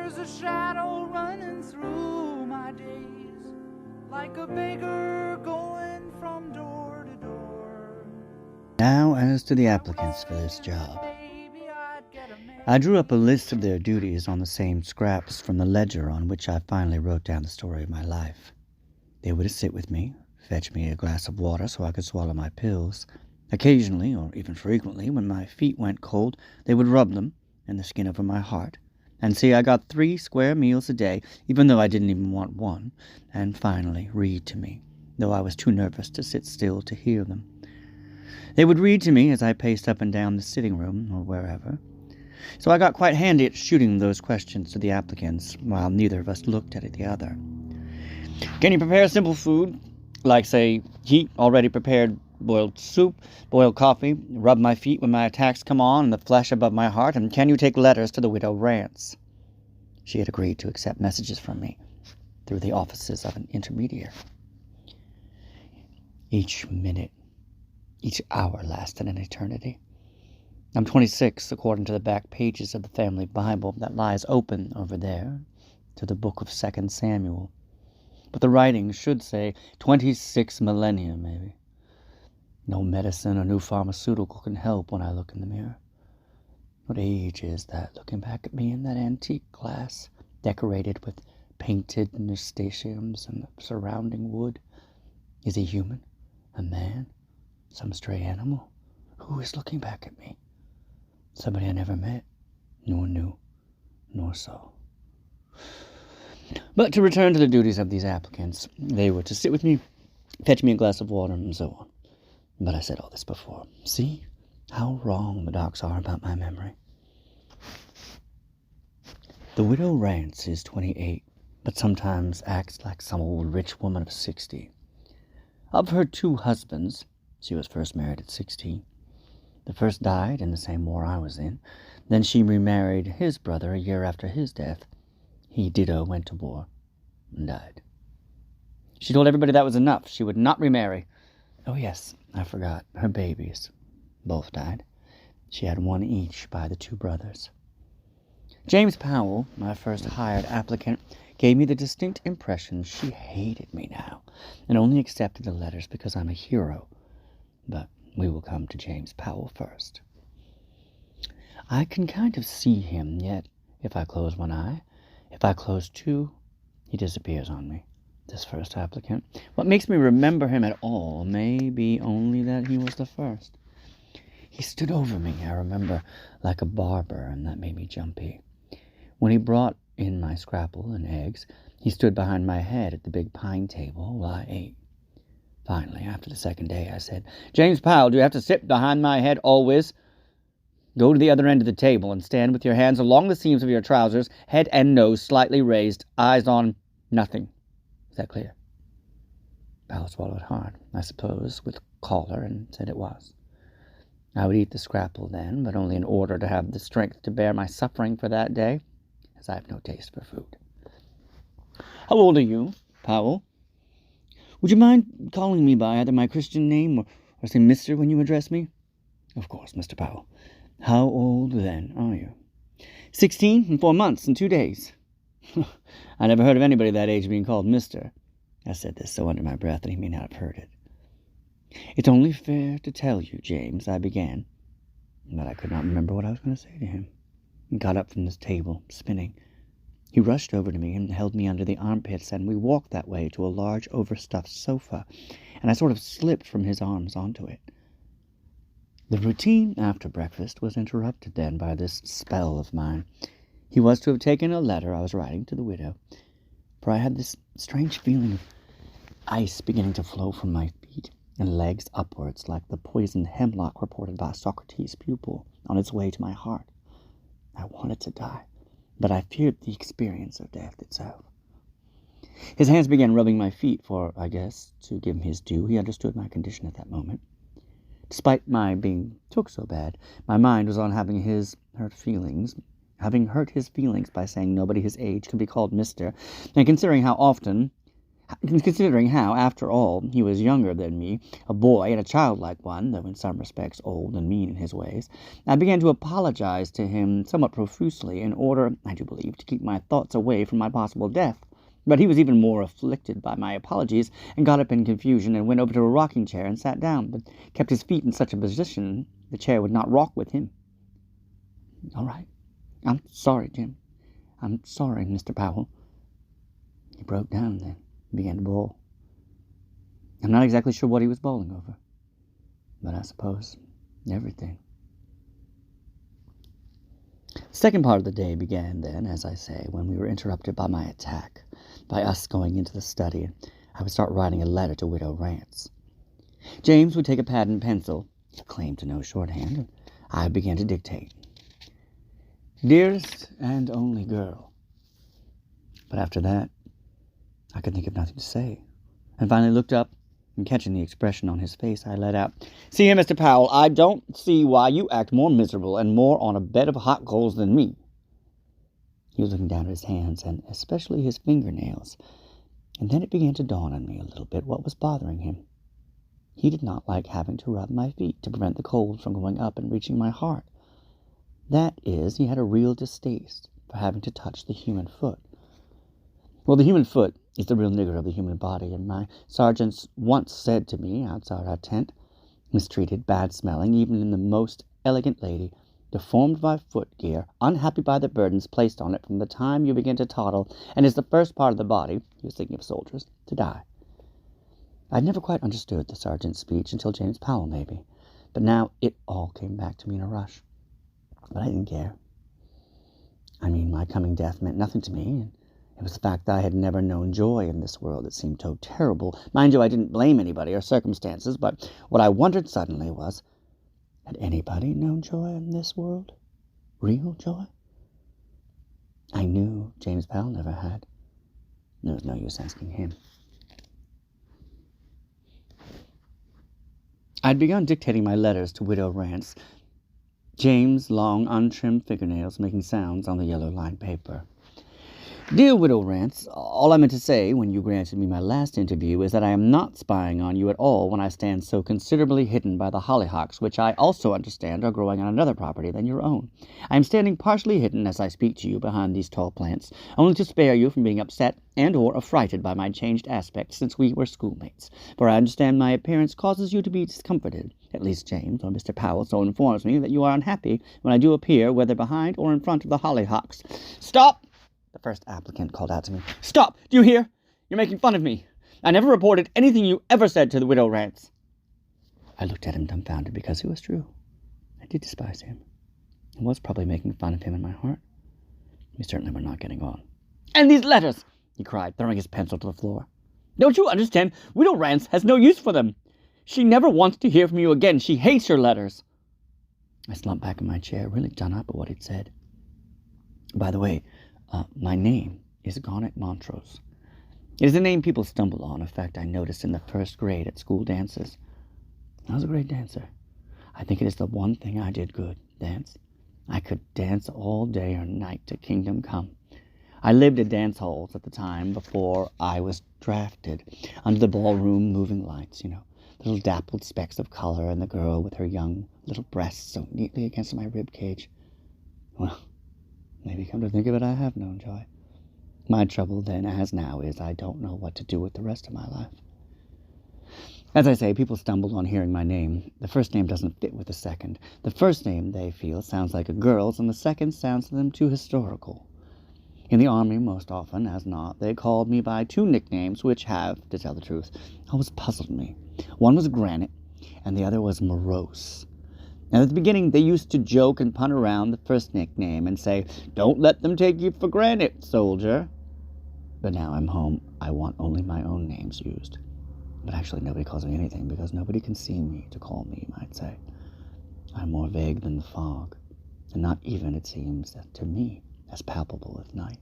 There's a shadow running through my days, like a beggar going from door to door. Now, as to the applicants for this job. I drew up a list of their duties on the same scraps from the ledger on which I finally wrote down the story of my life. They were to sit with me, fetch me a glass of water so I could swallow my pills. Occasionally, or even frequently, when my feet went cold, they would rub them and the skin over my heart, and see I got 3 square meals a day, even though I didn't even want one, and finally read to me, though I was too nervous to sit still to hear them. They would read to me as I paced up and down the sitting room, or wherever. So I got quite handy at shooting those questions to the applicants, while neither of us looked at the other. Can you prepare simple food, like, say, heat already prepared boiled soup, boiled coffee, rub my feet when my attacks come on, and the flesh above my heart, and can you take letters to the widow Rance? She had agreed to accept messages from me through the offices of an intermediary. Each minute, each hour lasted an eternity. I'm 26, according to the back pages of the family Bible that lies open over there to the book of 2 Samuel. But the writing should say 26 millennia, maybe. No medicine or new pharmaceutical can help when I look in the mirror. What age is that, looking back at me in that antique glass, decorated with painted nasturtiums and the surrounding wood? Is he human? A man? Some stray animal? Who is looking back at me? Somebody I never met, nor knew, nor saw. But to return to the duties of these applicants, they were to sit with me, fetch me a glass of water, and so on. But I said all this before. See how wrong the docs are about my memory. The widow Rance is 28, but sometimes acts like some old rich woman of 60. Of her 2 husbands, she was first married at 16. The first died in the same war I was in. Then she remarried his brother a year after his death. He ditto went to war and died. She told everybody that was enough. She would not remarry. Oh yes, I forgot. Her babies both died. She had 1 each by the 2 brothers. James Powell, my first hired applicant, gave me the distinct impression she hated me now and only accepted the letters because I'm a hero. But we will come to James Powell first. I can kind of see him, yet if I close one eye, if I close 2, he disappears on me, this first applicant. What makes me remember him at all may be only that he was the first. He stood over me, I remember, like a barber, and that made me jumpy. When he brought in my scrapple and eggs, he stood behind my head at the big pine table while I ate. Finally, after the second day, I said, James Powell, do you have to sit behind my head always? Go to the other end of the table and stand with your hands along the seams of your trousers, head and nose slightly raised, eyes on nothing. Is that clear? Powell swallowed hard, I suppose, with choler, and said it was. I would eat the scrapple then, but only in order to have the strength to bear my suffering for that day, as I have no taste for food. How old are you, Powell? Would you mind calling me by either my Christian name or say Mr. when you address me? Of course, Mr. Powell. How old, then, are you? 16 and 4 months and 2 days. I never heard of anybody that age being called Mr. I said this so under my breath that he may not have heard it. It's only fair to tell you, James, I began, but I could not remember what I was going to say to him. He got up from this table, spinning. He rushed over to me and held me under the armpits, and we walked that way to a large overstuffed sofa, and I sort of slipped from his arms onto it. The routine after breakfast was interrupted then by this spell of mine. He was to have taken a letter I was writing to the widow, for I had this strange feeling of ice beginning to flow from my feet and legs upwards like the poisoned hemlock reported by Socrates' pupil on its way to my heart. I wanted to die, but I feared the experience of death itself. His hands began rubbing my feet, for, I guess, to give him his due, he understood my condition at that moment. Despite my being took so bad, my mind was on having hurt his feelings by saying nobody his age could be called Mr., and considering how often considering how, after all, he was younger than me, a boy and a childlike one, though in some respects old and mean in his ways. I began to apologize to him somewhat profusely, in order, I do believe, to keep my thoughts away from my possible death. But he was even more afflicted by my apologies, and got up in confusion, and went over to a rocking chair and sat down, but kept his feet in such a position the chair would not rock with him. "All right. I'm sorry, Jim. I'm sorry, Mr. Powell." He broke down then, and began to bawl. I'm not exactly sure what he was bawling over, but I suppose everything. The second part of the day began then, as I say, when we were interrupted by my attack, by us going into the study, and I would start writing a letter to Widow Rance. James would take a pad and pencil, he claimed to know shorthand, and I began to dictate. "Dearest and only girl." But after that, I could think of nothing to say, and finally looked up, and catching the expression on his face, I let out, "See here, Mr. Powell, I don't see why you act more miserable and more on a bed of hot coals than me." He was looking down at his hands, and especially his fingernails, and then it began to dawn on me a little bit what was bothering him. He did not like having to rub my feet to prevent the cold from going up and reaching my heart. That is, he had a real distaste for having to touch the human foot. Well, the human foot is the real nigger of the human body, and my sergeants once said to me outside our tent, "Mistreated, bad-smelling, even in the most elegant lady, deformed by foot-gear, unhappy by the burdens placed on it from the time you begin to toddle, and is the first part of the body," he was thinking of soldiers, "to die." I'd never quite understood the sergeant's speech until James Powell, maybe, but now it all came back to me in a rush. But I didn't care. I mean, my coming death meant nothing to me, and it was the fact that I had never known joy in this world that seemed so terrible. Mind you, I didn't blame anybody or circumstances, but what I wondered suddenly was, had anybody known joy in this world? Real joy? I knew James Powell never had. There was no use asking him. I'd begun dictating my letters to Widow Rance, James' long, untrimmed fingernails making sounds on the yellow-lined paper. "Dear Widow Rance, all I meant to say when you granted me my last interview is that I am not spying on you at all when I stand so considerably hidden by the hollyhocks, which I also understand are growing on another property than your own. I am standing partially hidden as I speak to you behind these tall plants, only to spare you from being upset and or affrighted by my changed aspect since we were schoolmates, for I understand my appearance causes you to be discomforted. At least James, or Mr. Powell, so informs me that you are unhappy when I do appear, whether behind or in front of the hollyhocks." "Stop!" the first applicant called out to me. "Stop! Do you hear? You're making fun of me. I never reported anything you ever said to the Widow Rance." I looked at him dumbfounded, because it was true. I did despise him. I was probably making fun of him in my heart. We certainly were not getting on. "And these letters!" he cried, throwing his pencil to the floor. "Don't you understand? Widow Rance has no use for them. She never wants to hear from you again. She hates your letters." I slumped back in my chair, really done up at what he'd said. By the way, my name is Garnet Montrose. It is a name people stumble on, a fact I noticed in the first grade at school dances. I was a great dancer. I think it is the one thing I did good, dance. I could dance all day or night to kingdom come. I lived at dance halls at the time before I was drafted, under the ballroom moving lights, little dappled specks of color, and the girl with her young little breasts so neatly against my rib cage. Well, maybe come to think of it, I have known joy. My trouble then, as now, is I don't know what to do with the rest of my life. As I say, people stumble on hearing my name. The first name doesn't fit with the second. The first name, they feel, sounds like a girl's, and the second sounds to them too historical. In the army, most often, as not, they called me by two nicknames which have, to tell the truth, always puzzled me. One was Granite, and the other was Morose. Now, at the beginning, they used to joke and pun around the first nickname and say, "Don't let them take you for granted, soldier." But now I'm home, I want only my own names used. But actually, nobody calls me anything, because nobody can see me to call me, you might say. I'm more vague than the fog, and not even, it seems, to me, as palpable as night.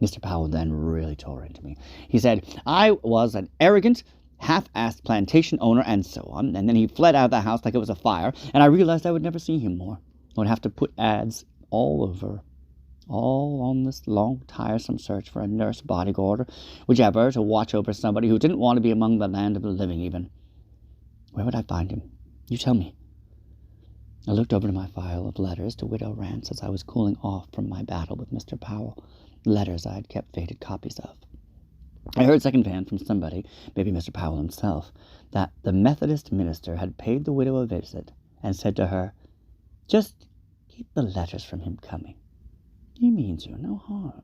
Mr. Powell then really tore into me. He said I was an arrogant, half-assed plantation owner, and so on, and then he fled out of the house like it was a fire, and I realized I would never see him more. I would have to put ads all over. all on this long, tiresome search for a nurse, bodyguard, or whichever, to watch over somebody who didn't want to be among the land of the living even. Where would I find him? You tell me. I looked over to my file of letters to Widow Rance as I was cooling off from my battle with Mr. Powell, letters I had kept faded copies of. I heard secondhand from somebody, maybe Mr. Powell himself, that the Methodist minister had paid the widow a visit and said to her, "Just keep the letters from him coming. He means you no harm."